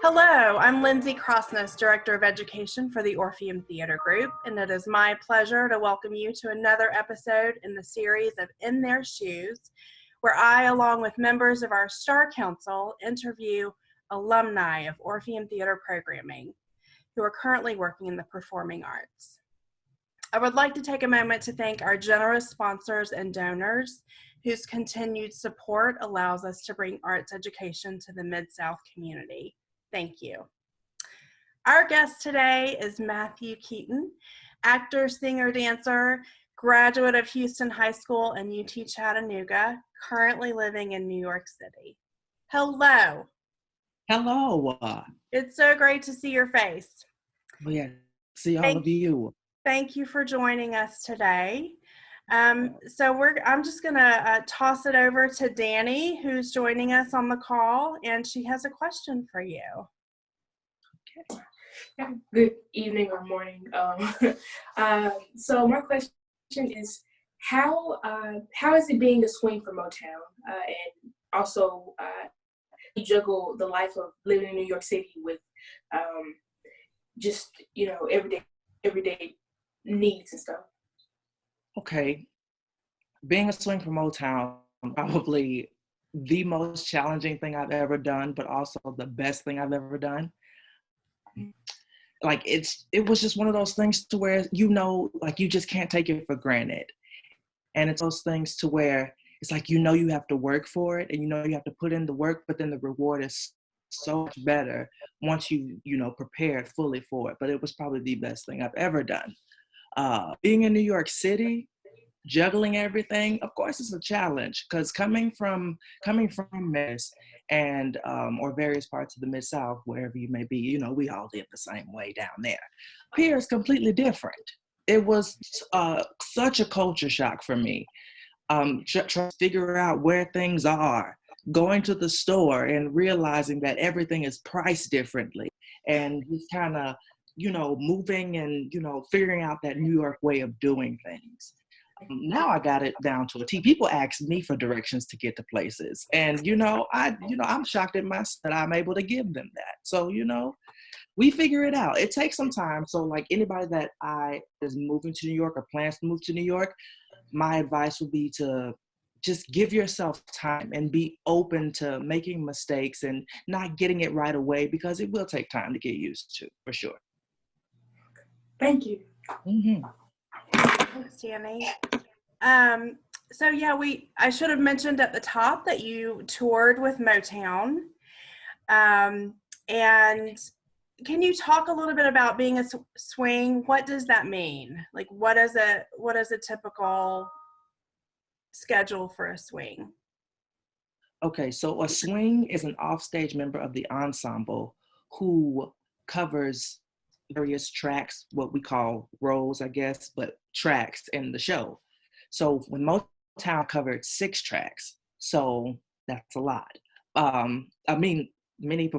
Hello, I'm Lindsay Crossness, Director of Education for the Orpheum Theater Group, and it is my pleasure to welcome you to another episode in the series of In Their Shoes, where I, along with members of our Star Council, interview alumni of Orpheum Theater programming who are currently working in the performing arts. I would like to take a moment to thank our generous sponsors and donors whose continued support allows us to bring arts education to the Mid-South community. Thank you. Our guest today is Matthew Keaton, actor, singer, dancer, graduate of Houston High School and UT Chattanooga, currently living in New York City. Hello. Hello. It's so great to see your face. Well, yeah, see all of you. Thank you for joining us today. I'm just gonna toss it over to Danny, who's joining us on the call, and she has a question for you. Okay. Good evening or morning. So my question is, how is it being a swing for Motown, and also you juggle the life of living in New York City with just everyday needs and stuff? Okay, being a swing for Motown, probably the most challenging thing I've ever done, but also the best thing I've ever done. Like it was just one of those things to where, like you just can't take it for granted. And it's those things to where it's like, you have to work for it and you have to put in the work, but then the reward is so much better once you prepared fully for it. But it was probably the best thing I've ever done. Being in New York City, juggling everything, of course it's a challenge, because coming from Memphis and or various parts of the Mid-South, wherever you may be, we all live the same way down there. Here is completely different. It was such a culture shock for me. Trying to figure out where things are, going to the store and realizing that everything is priced differently, and just kind of moving and figuring out that New York way of doing things. Now I got it down to a T. People ask me for directions to get to places, and I'm shocked at myself that I'm able to give them that. So we figure it out. It takes some time. So like anybody that is moving to New York or plans to move to New York, my advice would be to just give yourself time and be open to making mistakes and not getting it right away, because it will take time to get used to, for sure. Thank you. Mm-hmm. Thanks, Danny. So yeah, I should have mentioned at the top that you toured with Motown. And can you talk a little bit about being a swing? What does that mean? Like, what is a typical schedule for a swing? Okay, so a swing is an offstage member of the ensemble who covers various tracks, what we call roles, I guess, but tracks in the show. So when Motown covered 6 tracks, so that's a lot. Many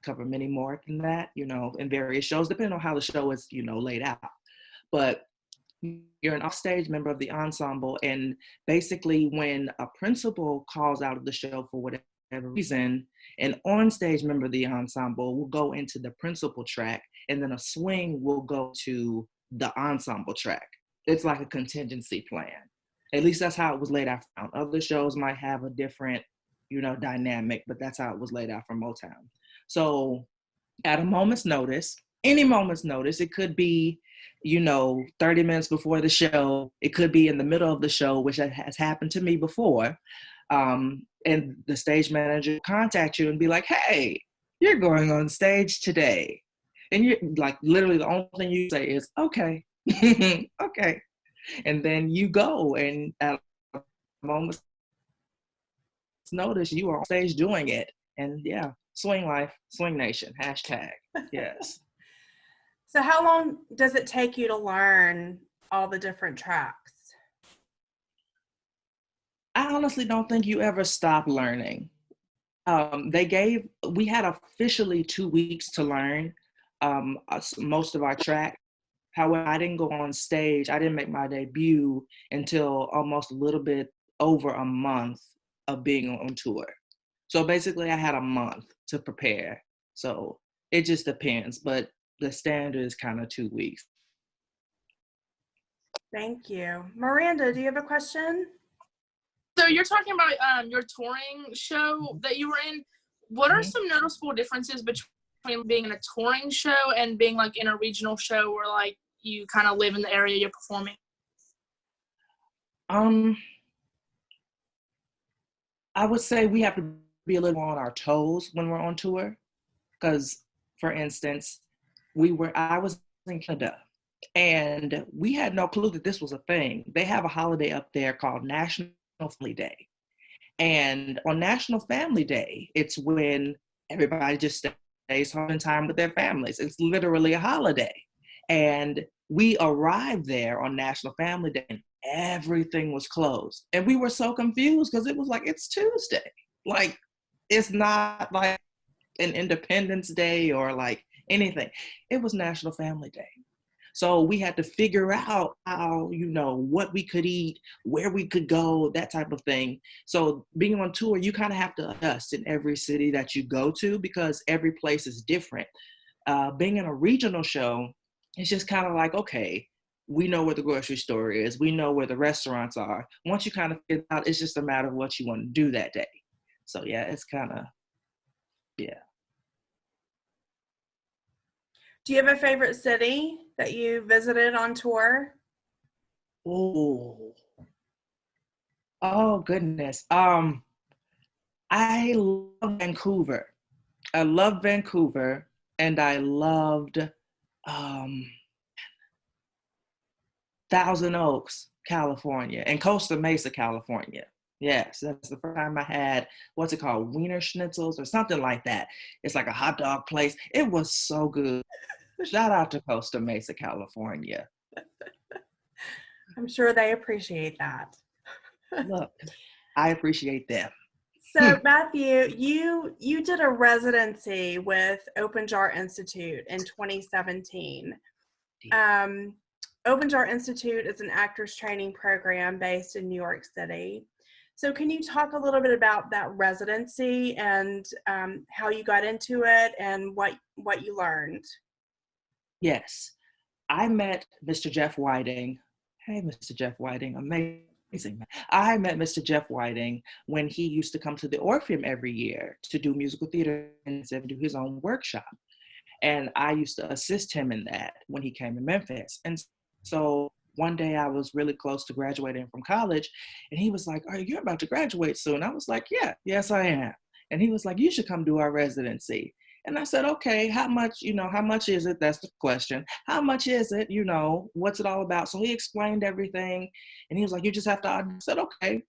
cover many more than that, in various shows, depending on how the show is, laid out. But you're an offstage member of the ensemble, and basically when a principal calls out of the show for whatever reason, an onstage member of the ensemble will go into the principal track, and then a swing will go to the ensemble track. It's like a contingency plan. At least that's how it was laid out. Other shows might have a different, dynamic, but that's how it was laid out for Motown. So at a moment's notice, any moment's notice, it could be 30 minutes before the show. It could be in the middle of the show, which has happened to me before. And the stage manager contact you and be like, hey, you're going on stage today. And you're like, literally the only thing you say is, okay, okay. And then you go, and at a moment's notice, you are on stage doing it. And yeah, swing life, swing nation, hashtag, yes. So how long does it take you to learn all the different tracks? I honestly don't think you ever stop learning. We had officially 2 weeks to learn most of our track. However, I didn't go on stage. I didn't make my debut until almost a little bit over a month of being on tour. So basically I had a month to prepare. So It just depends, but the standard is kind of 2 weeks. Thank you. Miranda, do you have a question? So you're talking about your touring show that you were in. What are some noticeable differences between being in a touring show and being like in a regional show where like you kind of live in the area you're performing? I would say we have to be a little on our toes when we're on tour. Because, for instance, I was in Canada, and we had no clue that this was a thing. They have a holiday up there called National Family Day. And on National Family Day, it's when everybody just stays home and time with their families. It's literally a holiday. And we arrived there on National Family Day, and everything was closed. And we were so confused because it was like, it's Tuesday. Like, it's not like an Independence Day or like anything. It was National Family Day. So we had to figure out how, what we could eat, where we could go, that type of thing. So being on tour, you kind of have to adjust in every city that you go to because every place is different. Being in a regional show, it's just kind of like, okay, we know where the grocery store is. We know where the restaurants are. Once you kind of figure out, it's just a matter of what you want to do that day. So yeah, it's kind of, yeah. Do you have a favorite city that you visited on tour? Oh goodness. I love Vancouver. I love Vancouver, and I loved Thousand Oaks, California, and Costa Mesa, California. Yes, that's the first time I had, what's it called, Wiener Schnitzels or something like that. It's like a hot dog place. It was so good. Shout out to Costa Mesa, California. I'm sure they appreciate that. Look, I appreciate them. So Matthew, you did a residency with Open Jar Institute in 2017. Open Jar Institute is an actors training program based in New York City. So can you talk a little bit about that residency and how you got into it and what you learned? Yes, I met Mr. Jeff Whiting. Hey, Mr. Jeff Whiting, amazing. I met Mr. Jeff Whiting when he used to come to the Orpheum every year to do musical theater and do his own workshop. And I used to assist him in that when he came to Memphis. And so one day I was really close to graduating from college, and he was like, you're about to graduate soon. I was like, yes, I am. And he was like, you should come do our residency. And I said, okay, how much is it? That's the question. How much is it? What's it all about? So he explained everything, and he was like, you just have to, I said, okay.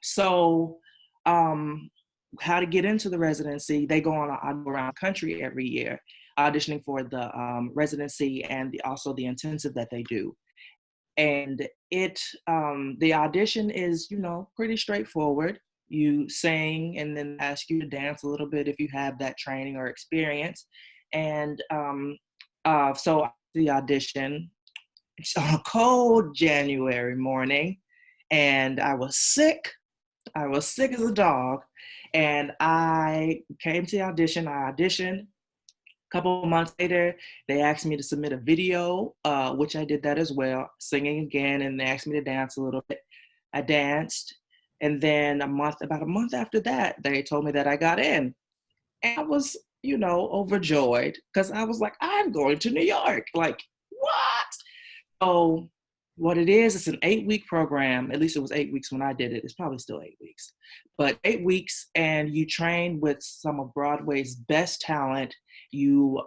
So how to get into the residency, they go around the country every year, auditioning for the residency and also the intensive that they do. And the audition is, pretty straightforward. You sing and then ask you to dance a little bit if you have that training or experience. And so the audition on a cold January morning, and I was sick. I was sick as a dog. And I came to the audition. I auditioned. A couple of months later, they asked me to submit a video, which I did that as well, singing again, and they asked me to dance a little bit. I danced. And then about a month after that, they told me that I got in. And I was, overjoyed because I was like, I'm going to New York. Like, what? So what it is, it's an 8-week program. At least it was 8 weeks when I did it. It's probably still 8 weeks. But 8 weeks, and you train with some of Broadway's best talent. You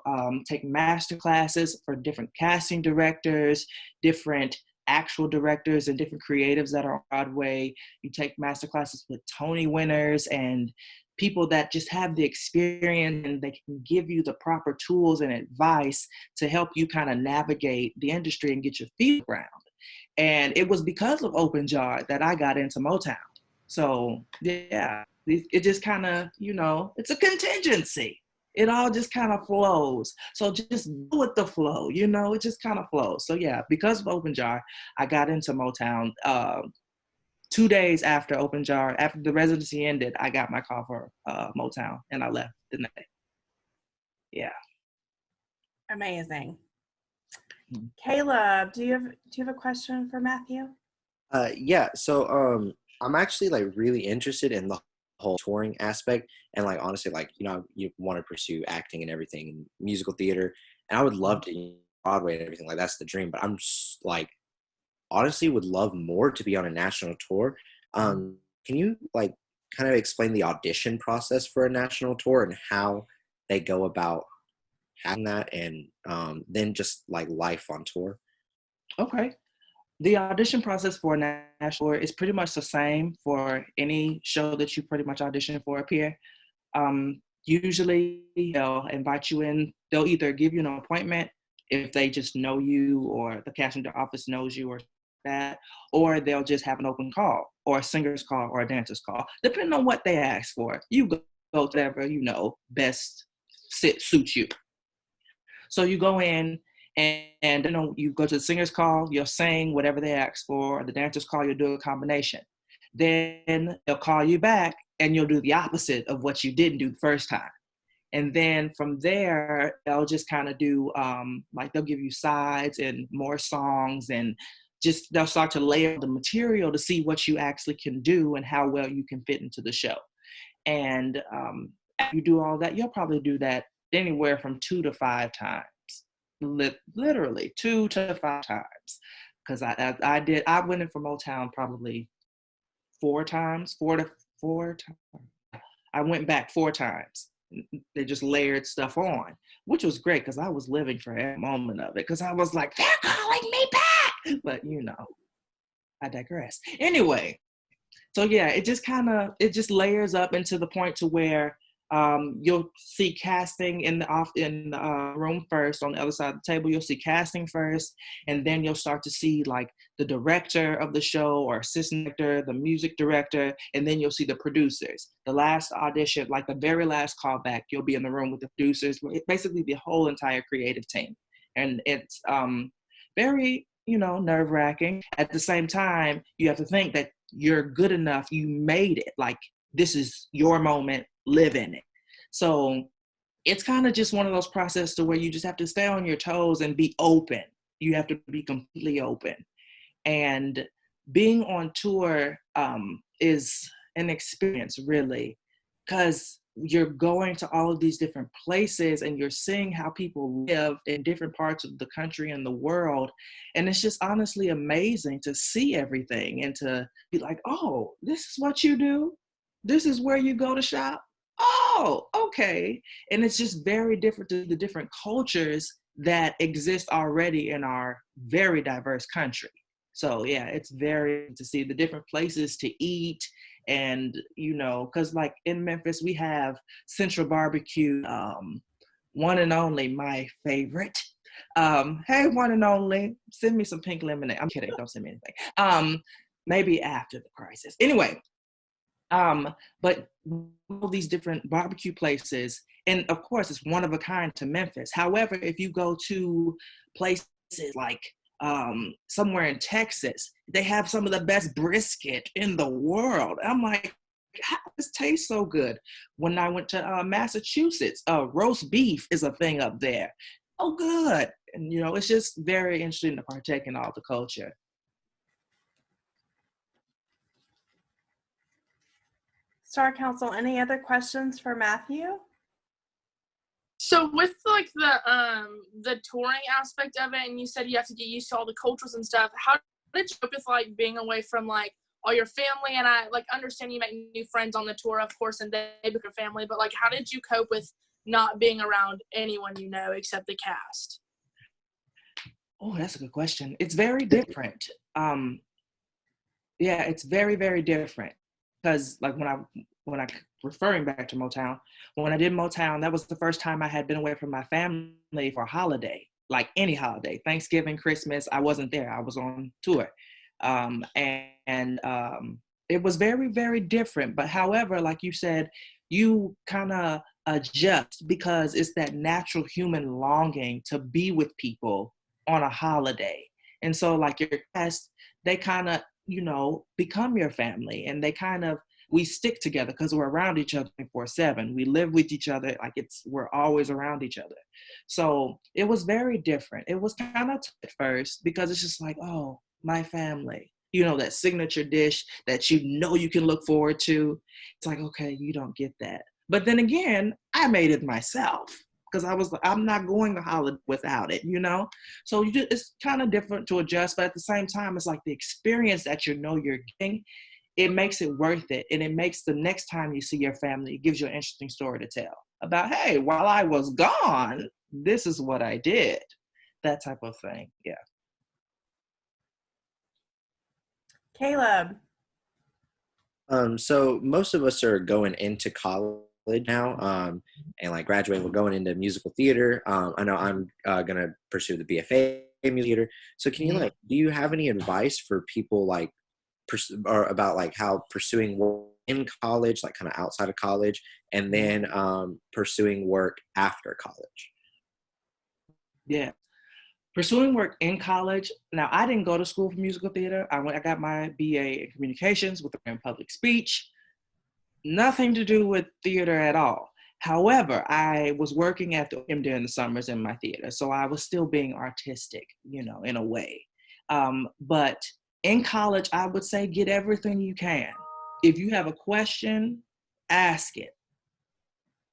take master classes for different casting directors, different actual directors and different creatives that are on Broadway. You take master classes with Tony winners and people that just have the experience, and they can give you the proper tools and advice to help you kind of navigate the industry and get your feet around. And it was because of Open Jar that I got into Motown. So yeah, it just kind of, it's a contingency. It all just kind of flows. So just go with the flow, it just kind of flows. So yeah, because of Open Jar, I got into Motown. 2 days after Open Jar, after the residency ended, I got my call for Motown, and I left the next day. Yeah. Amazing. Mhm. Caleb, do you have a question for Matthew? Yeah. So I'm actually like really interested in the whole touring aspect, and like honestly, like you want to pursue acting and everything and musical theater, and I would love to Broadway and everything like that's the dream. But like honestly would love more to be on a national tour. Can you like kind of explain the audition process for a national tour and how they go about having that, and then just like life on tour? Okay. The audition process for a national tour is pretty much the same for any show that you pretty much audition for up here. Usually they'll invite you in. They'll either give you an appointment if they just know you or the casting office knows you or that, or they'll just have an open call or a singer's call or a dancer's call, depending on what they ask for. You go to whatever, best suits you. So you go in and you go to the singer's call, you'll sing whatever they ask for, the dancer's call, you'll do a combination. Then they'll call you back and you'll do the opposite of what you didn't do the first time. And then from there, they'll just kind of do, like they'll give you sides and more songs, and just they'll start to layer the material to see what you actually can do and how well you can fit into the show. And after you do all that, you'll probably do that anywhere from 2 to 5 times, literally 2 to 5 times. Because I went in for Motown probably 4 times, 4 times. I went back 4 times. They just layered stuff on, which was great because I was living for every moment of it, because I was like, they're calling me back. But I digress. Anyway, so yeah, it just layers up into the point to where you'll see casting in the room first. On the other side of the table, you'll see casting first, and then you'll start to see like the director of the show or assistant director, the music director, and then you'll see the producers. The last audition, like the very last callback, you'll be in the room with the producers, basically the whole entire creative team. And it's very, nerve-wracking. At the same time, you have to think that you're good enough, you made it, like this is your moment, live in it. So it's kind of just one of those processes to where you just have to stay on your toes and be open. You have to be completely open. And being on tour is an experience, really, because you're going to all of these different places and you're seeing how people live in different parts of the country and the world. And it's just honestly amazing to see everything and to be like, oh, this is what you do? This is where you go to shop? Oh, okay. And it's just very different to the different cultures that exist already in our very diverse country. So yeah, it's very to see the different places to eat. And, because like in Memphis, we have Central Barbecue, one and only, my favorite. Hey, one and only, send me some pink lemonade. I'm kidding, don't send me anything. Maybe after the crisis. Anyway, but all these different barbecue places, and of course it's one of a kind to Memphis. However, if you go to places like somewhere in Texas, they have some of the best brisket in the world. I'm like, how does this taste so good? When I went to Massachusetts, roast beef is a thing up there. Oh, good. And it's just very interesting to partake in all the culture. Star Council, any other questions for Matthew? So with like the touring aspect of it, and you said you have to get used to all the cultures and stuff, how did you cope with like being away from like all your family? And I like understand you make new friends on the tour, of course, and they become family, but like how did you cope with not being around anyone except the cast? Oh, that's a good question. It's very different. Yeah, it's very, very different. Because like when I referring back to Motown, when I did Motown, that was the first time I had been away from my family for a holiday, like any holiday, Thanksgiving, Christmas. I wasn't there. I was on tour. And it was very, very different. But however, like you said, you kind of adjust because it's that natural human longing to be with people on a holiday. And so like your cast, they kind of, become your family, and they kind of we stick together because we're around each other 24/7. We live with each other, like we're always around each other. So it was very different. It was kind of tough at first because it's just like, oh, my family, that signature dish that you can look forward to. It's like, okay, you don't get that. But then again, I made it myself because I'm not going to holiday without it, So it's kind of different to adjust, but at the same time, it's like the experience that you're getting, it makes it worth it. And it makes the next time you see your family, it gives you an interesting story to tell about, hey, while I was gone, this is what I did. That type of thing. Yeah. Caleb. So most of us are going into college now, and like graduating. We're going into musical theater. I know I'm gonna pursue the BFA in music theater. So can you do you have any advice for people or about like how pursuing work in college, like kind of outside of college, and then pursuing work after college? Yeah. Pursuing work in college. Now, I didn't go to school for musical theater. I got my BA in communications with in public speech. Nothing to do with theater at all. However, I was working at the Orpheum during the summers in my theater, so I was still being artistic, in a way. But in college, I would say get everything you can. If you have a question, ask it.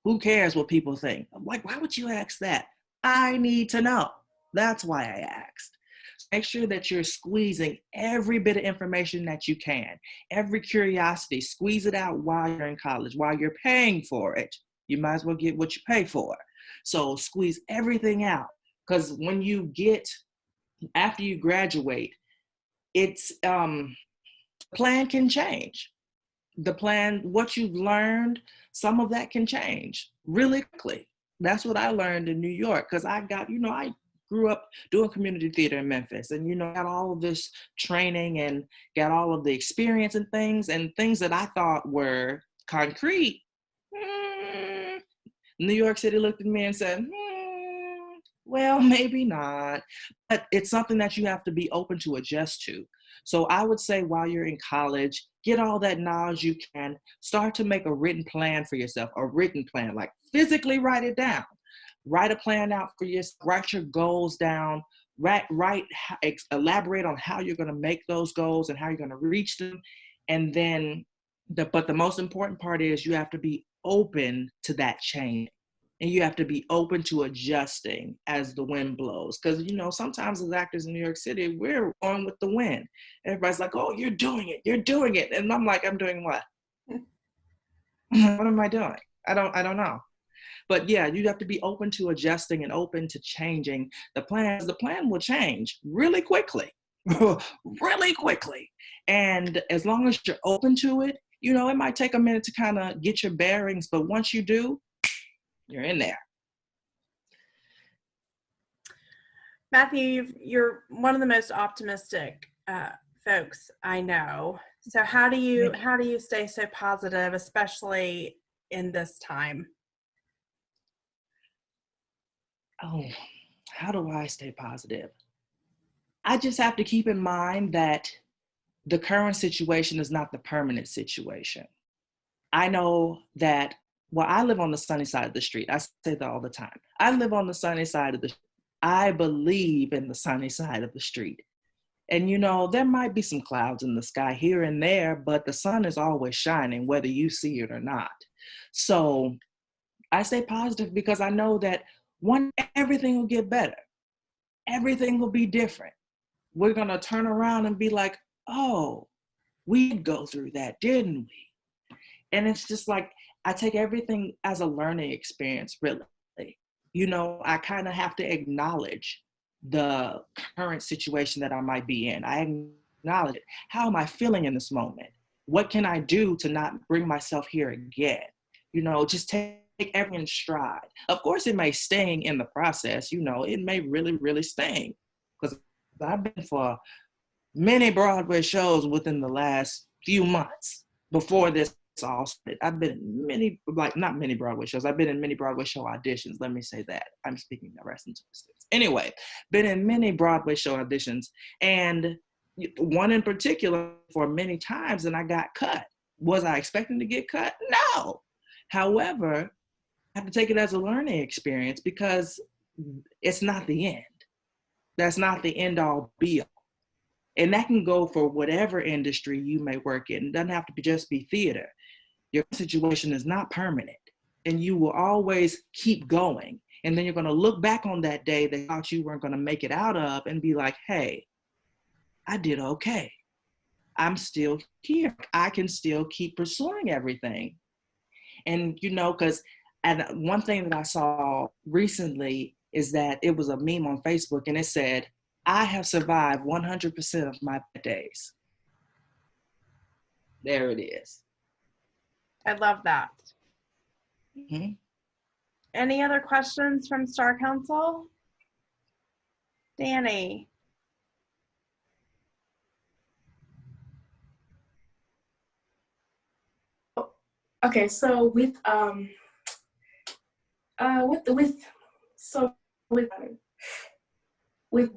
Who cares what people think? I'm like, why would you ask that? I need to know. That's why I asked. Make sure that you're squeezing every bit of information that you can. Every curiosity, squeeze it out while you're in college, while you're paying for it. You might as well get what you pay for. So squeeze everything out. Because when after you graduate, it's, the plan can change. The plan, what you've learned, some of that can change really quickly. That's what I learned in New York because I grew up doing community theater in Memphis and, got all of this training and got all of the experience and things that I thought were concrete. New York City looked at me and said, well, maybe not. But it's something that you have to be open to adjust to. So I would say while you're in college, get all that knowledge you can, start to make a written plan for yourself, like physically write it down. Write a plan out for yourself, write your goals down, elaborate on how you're going to make those goals and how you're going to reach them. And then, but the most important part is you have to be open to that change. And you have to be open to adjusting as the wind blows. Because, sometimes as actors in New York City, we're going with the wind. Everybody's like, oh, you're doing it. And I'm like, I'm doing what? What am I doing? I don't know. But yeah, you have to be open to adjusting and open to changing the plan. The plan will change really quickly, really quickly. And as long as you're open to it, it might take a minute to kind of get your bearings. But once you do, you're in there. Matthew, you're one of the most optimistic folks I know. So how do you stay so positive, especially in this time? Oh, how do I stay positive? I just have to keep in mind that the current situation is not the permanent situation. I know that, I live on the sunny side of the street. I say that all the time. I live on the sunny side of the street. I believe in the sunny side of the street. And, there might be some clouds in the sky here and there, but the sun is always shining, whether you see it or not. So I stay positive because I know that everything will get better. Everything will be different. We're going to turn around and be like, oh, we did go through that, didn't we? And it's just like, I take everything as a learning experience, really. I kind of have to acknowledge the current situation that I might be in. I acknowledge it. How am I feeling in this moment? What can I do to not bring myself here again? Just take everything in stride. Of course, it may sting in the process. It may really, really sting. Because I've been for many Broadway shows within the last few months before this all started. I've been in many, not many Broadway shows. I've been in many Broadway show auditions. Let me say that. I'm speaking the rest into this. Anyway, been in many Broadway show auditions, and one in particular for many times, and I got cut. Was I expecting to get cut? No. However, I have to take it as a learning experience because it's not the end. That's not the end all be all. And that can go for whatever industry you may work in. It doesn't have to just be theater. Your situation is not permanent, and you will always keep going. And then you're going to look back on that day that you thought you weren't going to make it out of and be like, hey, I did okay. I'm still here. I can still keep pursuing everything. And, because one thing that I saw recently is that it was a meme on Facebook, and it said, I have survived 100% of my bad days. There it is. I love that. Mm-hmm. Any other questions from Star Council? Danny. Okay, so with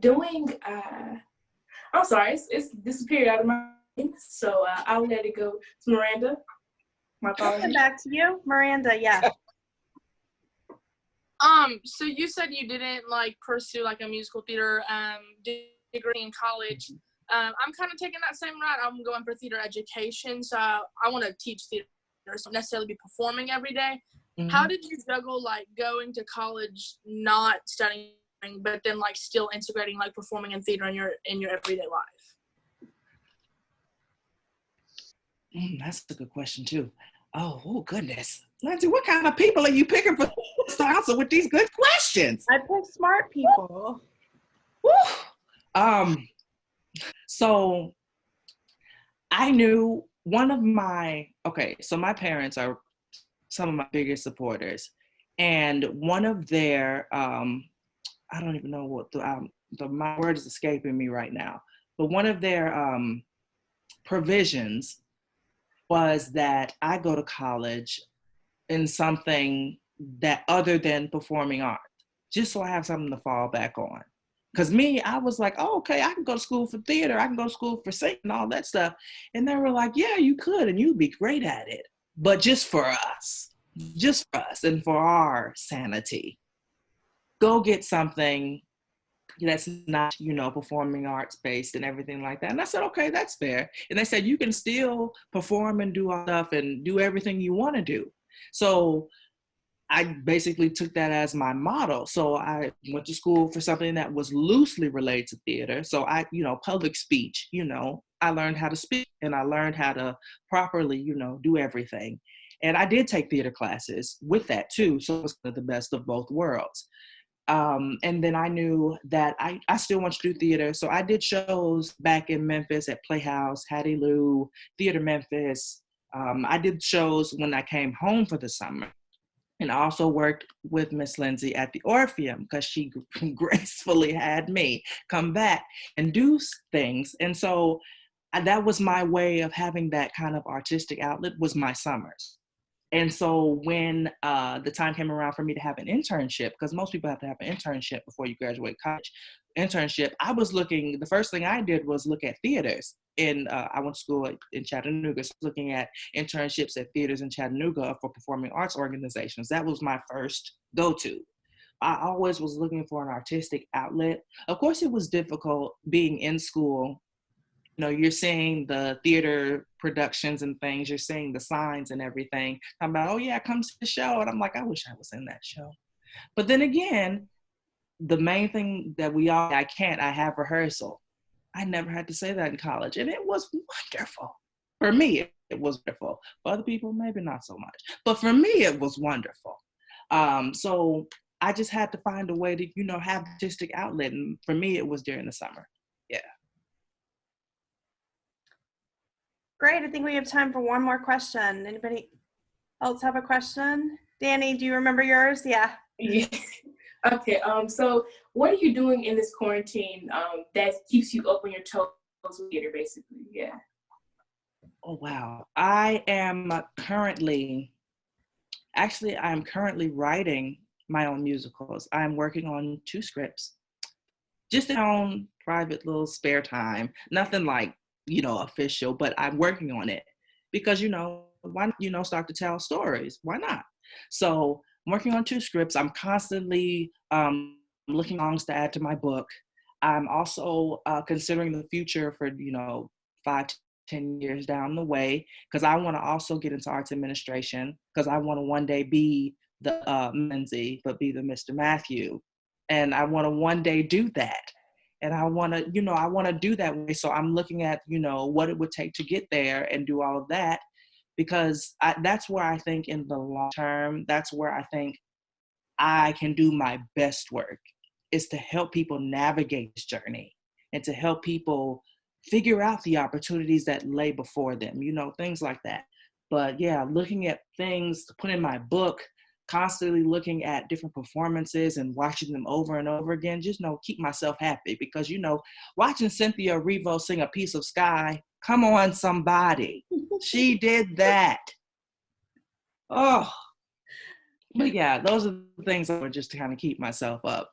doing I'm sorry, it's disappeared out of my mind, so I'll let it go to Miranda. My apologies. Back to you, Miranda. Yeah. So you said you didn't pursue a musical theater degree in college. I'm kind of taking that same route. I'm going for theater education, so I want to teach theater, so not necessarily be performing every day. Mm-hmm. How did you juggle going to college, not studying, but then still integrating performing in theater in your everyday life? That's a good question too. Oh goodness, Lindsay, what kind of people are you picking for to answer with these good questions? I pick smart people. Woo. So I knew so my parents are some of my biggest supporters, and one of their I don't even know what my word is escaping me right now, but one of their provisions was that I go to college in something that other than performing art, just so I have something to fall back on. Because me, I was like, oh, okay, I can go to school for theater, I can go to school for singing and all that stuff. And they were like, yeah, you could, and you'd be great at it, but just for us and for our sanity. Go get something that's not, performing arts based and everything like that. And I said, okay, that's fair. And they said, you can still perform and do all stuff and do everything you want to do. So I basically took that as my model. So I went to school for something that was loosely related to theater. So I, public speech, I learned how to speak and I learned how to properly, do everything. And I did take theater classes with that too. So it was the best of both worlds. And then I knew that I still want to do theater. So I did shows back in Memphis at Playhouse, Hattie Lou, Theater Memphis. I did shows when I came home for the summer. And I also worked with Miss Lindsay at the Orpheum because she gracefully had me come back and do things. And so that was my way of having that kind of artistic outlet, was my summers. And so when the time came around for me to have an internship, because most people have to have an internship before you graduate college, the first thing I did was look at theaters. I went to school in Chattanooga, so looking at internships at theaters in Chattanooga for performing arts organizations. That was my first go-to. I always was looking for an artistic outlet. Of course, it was difficult being in school. You're seeing the theater productions and things, you're seeing the signs and everything. I'm about, oh yeah, come to the show. And I'm like, I wish I was in that show. But then again, the main thing that I have rehearsal. I never had to say that in college. And it was wonderful. For me, it was wonderful. For other people, maybe not so much. But for me, it was wonderful. So I just had to find a way to, have artistic outlet. And for me, it was during the summer. Yeah. Great. I think we have time for one more question. Anybody else have a question? Danny, do you remember yours? Yeah. Okay. So what are you doing in this quarantine that keeps you up on your toes with theater, basically? Yeah. Oh, wow. I am currently writing my own musicals. I'm working on 2 scripts, just in my own private little spare time. Nothing official, but I'm working on it. because, why, start to tell stories? Why not? So I'm working on 2 scripts. I'm constantly looking songs to add to my book. I'm also considering the future for, 5 to 10 years down the way, because I want to also get into arts administration, because I want to one day be the Menzie, but be the Mr. Matthew. And I want to one day do that. And I want to do that way. So I'm looking at, what it would take to get there and do all of that, because that's where I think in the long term, that's where I think I can do my best work, is to help people navigate this journey and to help people figure out the opportunities that lay before them, things like that. But yeah, looking at things to put in my book, constantly looking at different performances and watching them over and over again, just keep myself happy, because watching Cynthia Erivo sing A Piece of Sky, come on somebody, she did that. Oh, but yeah, those are the things that were just to kind of keep myself up.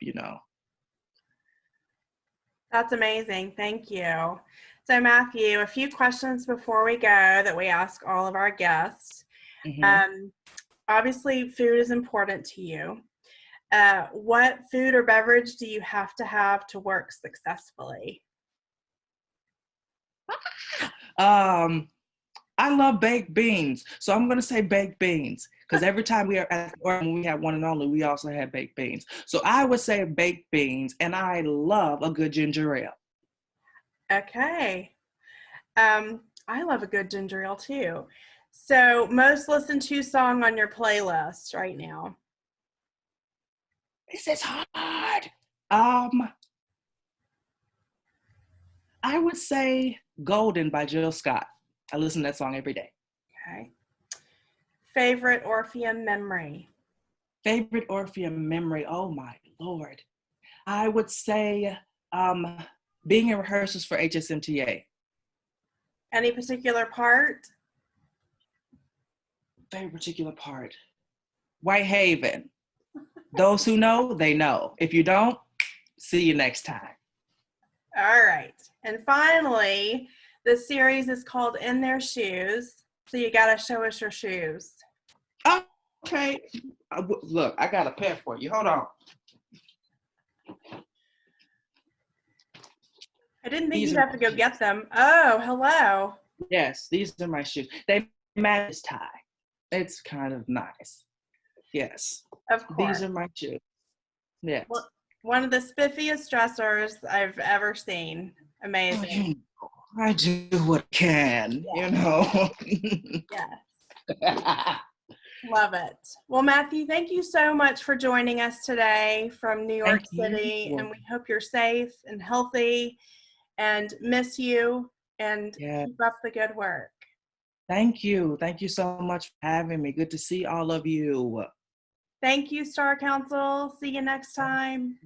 That's amazing. Thank you. So Matthew, a few questions before we go that we ask all of our guests. Mm-hmm. Obviously, food is important to you. What food or beverage do you have to work successfully? I love baked beans, so I'm going to say baked beans, because every time we are at Orpheum, we have One and Only, we also have baked beans. So I would say baked beans, and I love a good ginger ale. Okay. I love a good ginger ale too. So most listened to song on your playlist right now? This is hard. I would say Golden by Jill Scott. I listen to that song every day. Okay. Favorite Orpheum memory? Favorite Orpheum memory? Oh my Lord. I would say being in rehearsals for HSMTA. Any particular part? Very particular part. Whitehaven. Those who know, they know. If you don't, see you next time. All right. And finally, the series is called In Their Shoes. So you got to show us your shoes. Okay. Look, I got a pair for you. Hold on. I didn't think you'd have to go get them. Oh, hello. Yes, these are my shoes. They match this tie. It's kind of nice. Yes. Of course. These are my shoes. Yes. Well, one of the spiffiest dressers I've ever seen. Amazing. I do what I can, Yes. Love it. Well, Matthew, thank you so much for joining us today from New York City. And we hope you're safe and healthy, and miss you, and keep up the good work. Thank you. Thank you so much for having me. Good to see all of you. Thank you, Star Council. See you next time.